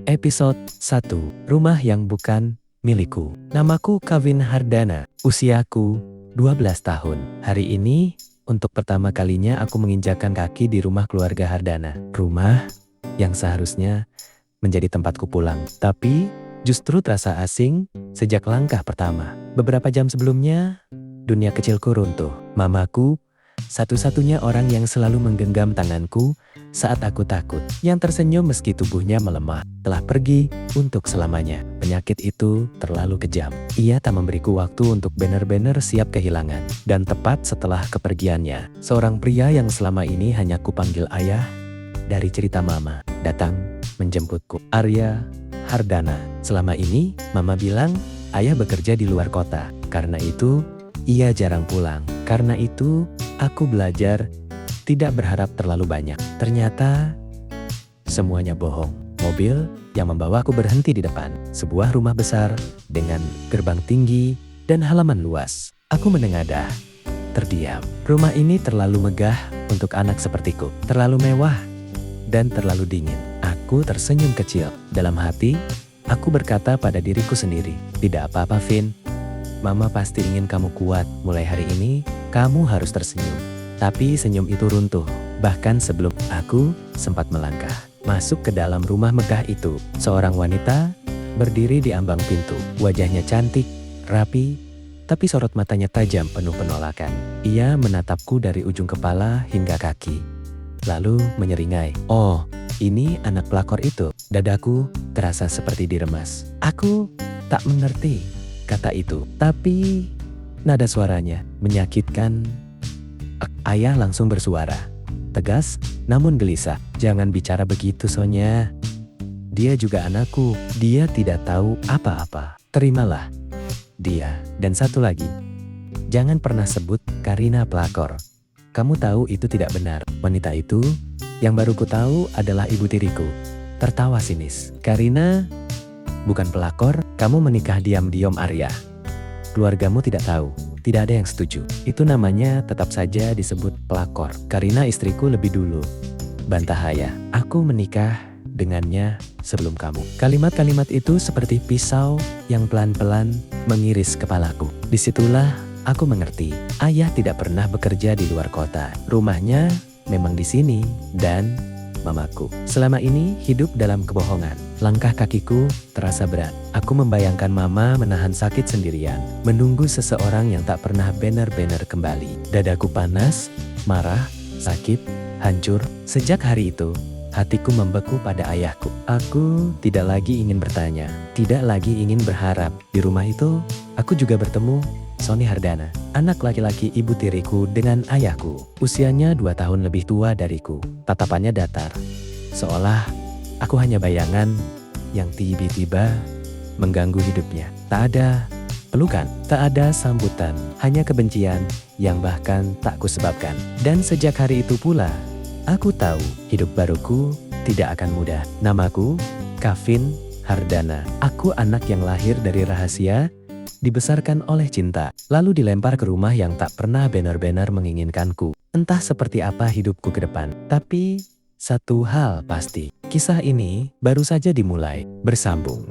Episode 1. Rumah yang bukan milikku. Namaku Kavin Hardana. Usiaku 12 tahun. Hari ini, untuk pertama kalinya aku menginjakkan kaki di rumah keluarga Hardana. Rumah yang seharusnya menjadi tempatku pulang. Tapi, justru terasa asing sejak langkah pertama. Beberapa jam sebelumnya, dunia kecilku runtuh. Mamaku, satu-satunya orang yang selalu menggenggam tanganku saat aku takut, yang tersenyum meski tubuhnya melemah, telah pergi untuk selamanya. Penyakit itu terlalu kejam. Ia tak memberiku waktu untuk benar-benar siap kehilangan. Dan tepat setelah kepergiannya, seorang pria yang selama ini hanya kupanggil ayah dari cerita mama, datang menjemputku. Arya Hardana. Selama ini, mama bilang ayah bekerja di luar kota. Karena itu, ia jarang pulang. Karena itu, aku belajar tidak berharap terlalu banyak. Ternyata, semuanya bohong. Mobil yang membawaku berhenti di depan sebuah rumah besar dengan gerbang tinggi dan halaman luas. Aku menengadah, terdiam. Rumah ini terlalu megah untuk anak sepertiku. Terlalu mewah dan terlalu dingin. Aku tersenyum kecil. Dalam hati, aku berkata pada diriku sendiri, "Tidak apa-apa, Vin. Mama pasti ingin kamu kuat. Mulai hari ini, kamu harus tersenyum." Tapi senyum itu runtuh. Bahkan sebelum aku sempat melangkah masuk ke dalam rumah megah itu, seorang wanita berdiri di ambang pintu. Wajahnya cantik, rapi, tapi sorot matanya tajam penuh penolakan. Ia menatapku dari ujung kepala hingga kaki, lalu menyeringai, "Oh, ini anak pelakor itu." Dadaku terasa seperti diremas. "Aku tak mengerti," kata itu. Tapi nada suaranya menyakitkan. Ayah langsung bersuara, tegas namun gelisah. "Jangan bicara begitu, Sonya. Dia juga anakku. Dia tidak tahu apa-apa. Terimalah dia. Dan satu lagi, jangan pernah sebut Karina pelakor. Kamu tahu itu tidak benar." Wanita itu, yang baru ku tahu adalah ibu tiriku, tertawa sinis. "Karina bukan pelakor. Kamu menikah diam-diam, Arya. Keluargamu tidak tahu. Tidak ada yang setuju. Itu namanya tetap saja disebut pelakor. Karina istriku lebih dulu," bantah ayah. "Aku menikah dengannya sebelum kamu." Kalimat-kalimat itu seperti pisau yang pelan-pelan mengiris kepalaku. Disitulah aku mengerti. Ayah tidak pernah bekerja di luar kota. Rumahnya memang di sini. Dan mamaku selama ini hidup dalam kebohongan. Langkah kakiku terasa berat. Aku membayangkan mama menahan sakit sendirian, menunggu seseorang yang tak pernah benar-benar kembali. Dadaku panas, marah, sakit, hancur. Sejak hari itu, hatiku membeku pada ayahku. Aku tidak lagi ingin bertanya, tidak lagi ingin berharap. Di rumah itu, aku juga bertemu Sony Hardana, anak laki-laki ibu tiriku dengan ayahku. Usianya 2 tahun lebih tua dariku. Tatapannya datar, seolah aku hanya bayangan yang tiba-tiba mengganggu hidupnya. Tak ada pelukan, tak ada sambutan, hanya kebencian yang bahkan tak kusebabkan. Dan sejak hari itu pula, aku tahu hidup baruku tidak akan mudah. Namaku Kavin Hardana. Aku anak yang lahir dari rahasia, dibesarkan oleh cinta, lalu dilempar ke rumah yang tak pernah benar-benar menginginkanku. Entah seperti apa hidupku ke depan, tapi satu hal pasti, kisah ini baru saja dimulai, bersambung.